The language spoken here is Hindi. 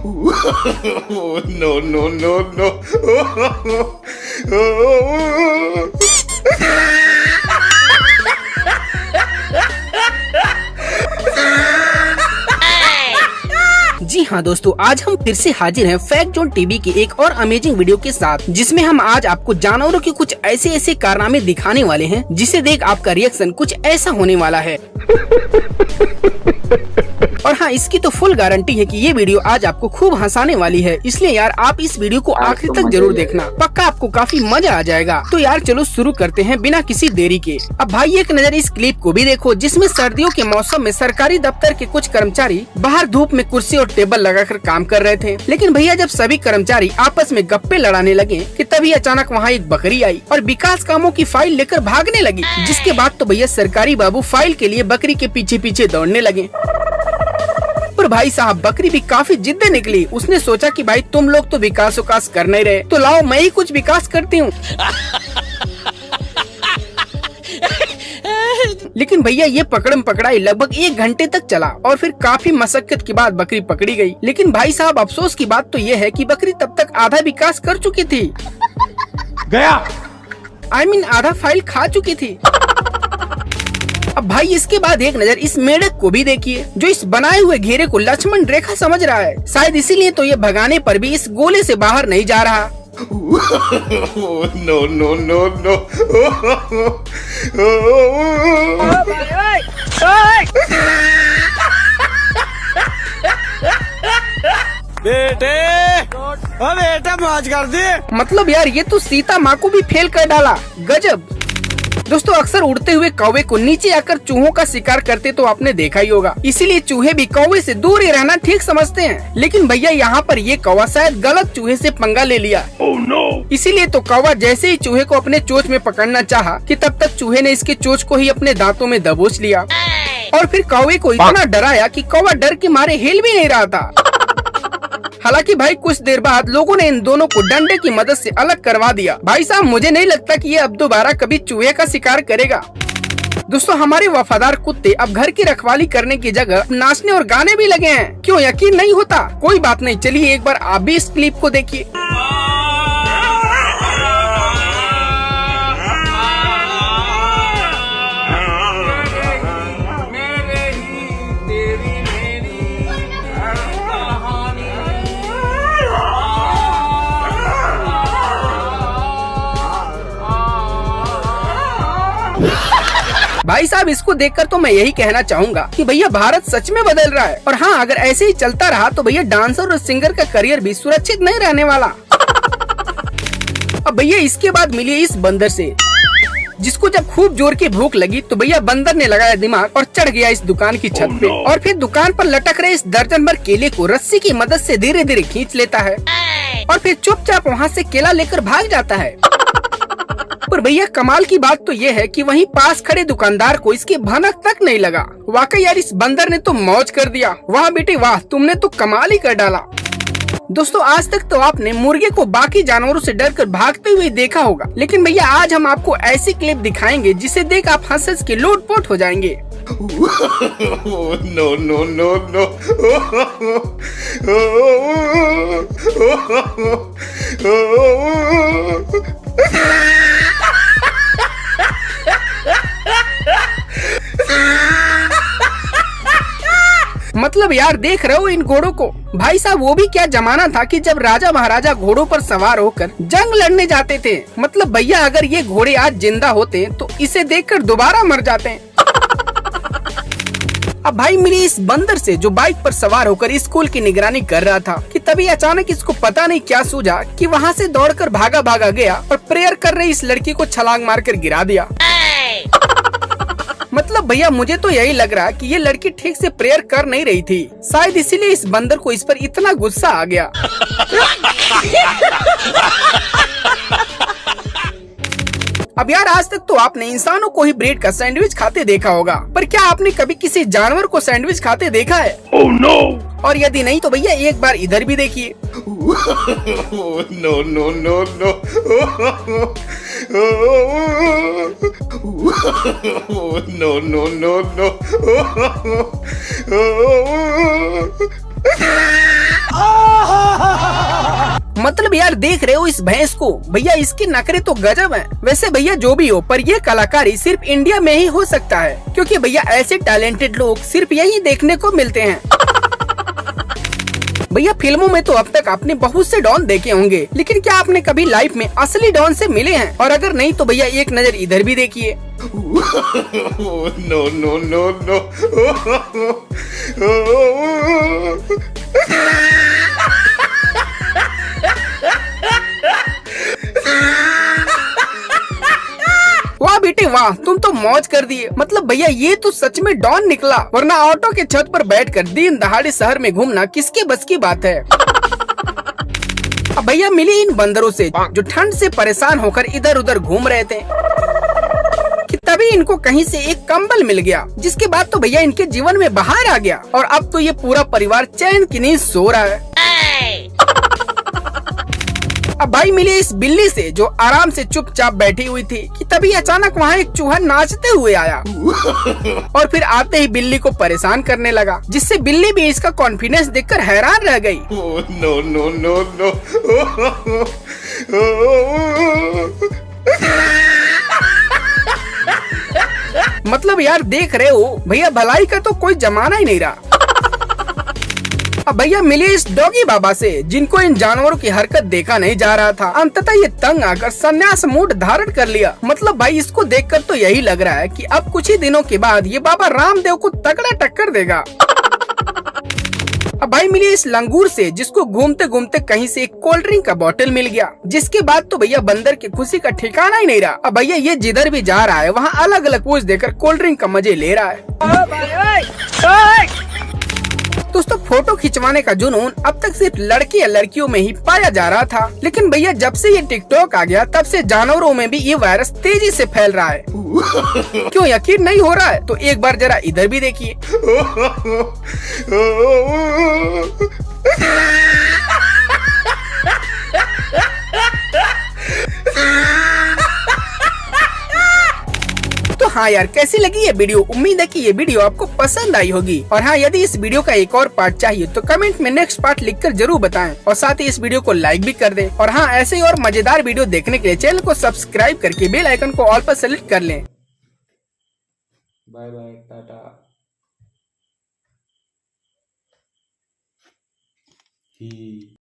No, no, no, no. जी हाँ दोस्तों, आज हम फिर से हाजिर हैं फैक्ट जोन टीवी की एक और अमेजिंग वीडियो के साथ, जिसमें हम आज आपको जानवरों के कुछ ऐसे कारनामे दिखाने वाले हैं जिसे देख आपका रिएक्शन कुछ ऐसा होने वाला है। और हाँ, इसकी तो फुल गारंटी है कि ये वीडियो आज आपको खूब हंसाने वाली है, इसलिए यार आप इस वीडियो को आखिर तक जरूर देखना, पक्का आपको काफी मजा आ जाएगा। तो यार चलो शुरू करते हैं बिना किसी देरी के। अब भाई एक नजर इस क्लिप को भी देखो, जिसमें सर्दियों के मौसम में सरकारी दफ्तर के कुछ कर्मचारी बाहर धूप में कुर्सी और टेबल लगाकर काम कर रहे थे। लेकिन भैया जब सभी कर्मचारी आपस में गप्पे लड़ाने लगे कि तभी अचानक वहाँ एक बकरी आई और विकास कामों की फाइल लेकर भागने लगी। जिसके बाद तो भैया सरकारी बाबू फाइल के लिए बकरी के पीछे पीछे दौड़ने लगे। पर भाई साहब बकरी भी काफी जिद्दी निकली। उसने सोचा कि भाई तुम लोग तो विकास कर नहीं रहे, तो लाओ मैं ही कुछ विकास करती हूँ। लेकिन भैया ये पकड़म पकड़ाई लगभग 1 घंटे तक चला और फिर काफी मशक्कत के बाद बकरी पकड़ी गई। लेकिन भाई साहब अफसोस की बात तो ये है कि बकरी तब तक आधा विकास कर चुकी थी, आधा फाइल खा चुकी थी। अब भाई इसके बाद एक नजर इस मेढक को भी देखिए, जो इस बनाए हुए घेरे को लक्ष्मण रेखा समझ रहा है। शायद इसीलिए तो ये भगाने पर भी इस गोले से बाहर नहीं जा रहा। No, no, no, no. बेटा मौज कर दे। मतलब यार ये तो सीता माँ को भी फेल कर डाला, गजब। दोस्तों अक्सर उड़ते हुए कौवे को नीचे आकर चूहों का शिकार करते तो आपने देखा ही होगा, इसीलिए चूहे भी कौवे से दूर ही रहना ठीक समझते हैं। लेकिन भैया यहाँ पर ये कौवा शायद गलत चूहे से पंगा ले लिया। इसीलिए तो कौवा जैसे ही चूहे को अपने चोंच में पकड़ना चाहा कि तब तक चूहे ने इसके चोंच को ही अपने दांतों में दबोच लिया और फिर कौवे को इतना डराया कि कौवा डर के मारे हिल भी नहीं रहा था। हालांकि भाई कुछ देर बाद लोगों ने इन दोनों को डंडे की मदद से अलग करवा दिया। भाई साहब मुझे नहीं लगता कि ये अब दोबारा कभी चूहे का शिकार करेगा। दोस्तों हमारे वफादार कुत्ते अब घर की रखवाली करने की जगह नाचने और गाने भी लगे हैं। क्यों यकीन नहीं होता? कोई बात नहीं, चलिए एक बार आप भी इस क्लिप को देखिए। भाई साहब इसको देखकर तो मैं यही कहना चाहूँगा कि भैया भारत सच में बदल रहा है। और हाँ, अगर ऐसे ही चलता रहा तो भैया डांसर और सिंगर का करियर भी सुरक्षित नहीं रहने वाला। अब भैया इसके बाद मिलिए इस बंदर से, जिसको जब खूब जोर की भूख लगी तो भैया बंदर ने लगाया दिमाग और चढ़ गया इस दुकान की छत पे और फिर दुकान पर लटक रहे इस दर्जन भर केले को रस्सी की मदद से धीरे धीरे खींच लेता है और फिर चुपचाप वहाँ से केला लेकर भाग जाता है। पर भैया कमाल की बात तो ये है कि वहीं पास खड़े दुकानदार को इसकी भनक तक नहीं लगा। वाकई यार इस बंदर ने तो मौज कर दिया। वाह बेटे वाह, तुमने तो कमाल ही कर डाला। दोस्तों आज तक तो आपने मुर्गे को बाकी जानवरों से डरकर भागते हुए देखा होगा, लेकिन भैया आज हम आपको ऐसी क्लिप दिखाएंगे जिसे देख आप हंस के लोटपोट हो जाएंगे। No, no, no, no. मतलब यार देख रहे हो इन घोड़ों को? भाई साहब वो भी क्या जमाना था कि जब राजा महाराजा घोड़ों पर सवार होकर जंग लड़ने जाते थे। मतलब भैया अगर ये घोड़े आज जिंदा होते तो इसे देखकर दोबारा मर जाते। अब भाई मिली इस बंदर से जो बाइक पर सवार होकर स्कूल की निगरानी कर रहा था कि तभी अचानक इसको पता नहीं क्या सूझा कि वहाँ से दौड़कर भागा गया और प्रेयर कर रही इस लड़की को छलांग मारकर गिरा दिया। मतलब भैया मुझे तो यही लग रहा कि ये लड़की ठीक से प्रेयर कर नहीं रही थी, शायद इसीलिए इस बंदर को इस पर इतना गुस्सा आ गया। अब यार आज तक तो आपने इंसानों को ही ब्रेड का सैंडविच खाते देखा होगा, पर क्या आपने कभी किसी जानवर को सैंडविच खाते देखा है? Oh no! और यदि नहीं तो भैया एक बार इधर भी देखिए। No, no, no, no. No, no, no, no. मतलब यार देख रहे हो इस भैंस को, भैया इसके नखरे तो गजब हैं। वैसे भैया जो भी हो, पर ये कलाकारी सिर्फ इंडिया में ही हो सकता है, क्योंकि भैया ऐसे टैलेंटेड लोग सिर्फ यही देखने को मिलते हैं। भैया फिल्मों में तो अब तक आपने बहुत से डॉन देखे होंगे, लेकिन क्या आपने कभी लाइफ में असली डॉन से मिले हैं? और अगर नहीं तो भैया एक नजर इधर भी देखिए। No, no, no, no. वाह बेटे वाह, तुम तो मौज कर दिए। मतलब भैया ये तो सच में डॉन निकला, वरना ऑटो के छत पर बैठकर दिन दहाड़े शहर में घूमना किसके बस की बात है। अब भैया मिले इन बंदरों से जो ठंड से परेशान होकर इधर उधर घूम रहे थे, कि तभी इनको कहीं से एक कंबल मिल गया, जिसके बाद तो भैया इनके जीवन में बाहर आ गया और अब तो ये पूरा परिवार चैन की नींद सो रहा है। अब भाई मिले इस बिल्ली से जो आराम से चुपचाप बैठी हुई थी, कि तभी अचानक वहाँ एक चूहा नाचते हुए आया और फिर आते ही बिल्ली को परेशान करने लगा, जिससे बिल्ली भी इसका कॉन्फिडेंस देखकर हैरान रह गई। No, no, no, no. मतलब यार देख रहे हो भैया भलाई का तो कोई जमाना ही नहीं रहा। अब भैया मिले इस डॉगी बाबा से, जिनको इन जानवरों की हरकत देखा नहीं जा रहा था। अंततः ये तंग आकर संन्यास मूड धारण कर लिया। मतलब भाई इसको देखकर तो यही लग रहा है कि अब कुछ ही दिनों के बाद ये बाबा रामदेव को तगड़ा टक्कर देगा। अब भाई मिली इस लंगूर से, जिसको घूमते घूमते कहीं से एक कोल्ड ड्रिंक का बोतल मिल गया, जिसके बाद तो भैया बंदर की खुशी का ठिकाना ही नहीं रहा। अब भैया ये जिधर भी जा रहा है वहाँ अलग अलग पोज देकर कोल्ड ड्रिंक का मजे ले रहा है। दोस्तों फोटो खिंचवाने का जुनून अब तक सिर्फ लड़के या लड़कियों में ही पाया जा रहा था, लेकिन भैया जब से ये टिकटॉक आ गया तब से जानवरों में भी ये वायरस तेजी से फैल रहा है। क्यों यकीन नहीं हो रहा है? तो एक बार जरा इधर भी देखिए। तो हाँ यार, कैसी लगी ये वीडियो? उम्मीद है कि ये वीडियो आपको पसंद आई होगी। और हाँ, यदि इस वीडियो का एक और पार्ट चाहिए तो कमेंट में नेक्स्ट पार्ट लिखकर जरूर बताएं, और साथ ही इस वीडियो को लाइक भी कर दें। और हाँ, ऐसे ही और मजेदार वीडियो देखने के लिए चैनल को सब्सक्राइब करके बेल आइकन को ऑल पर सेलेक्ट कर लें। Bye bye, Tata. ही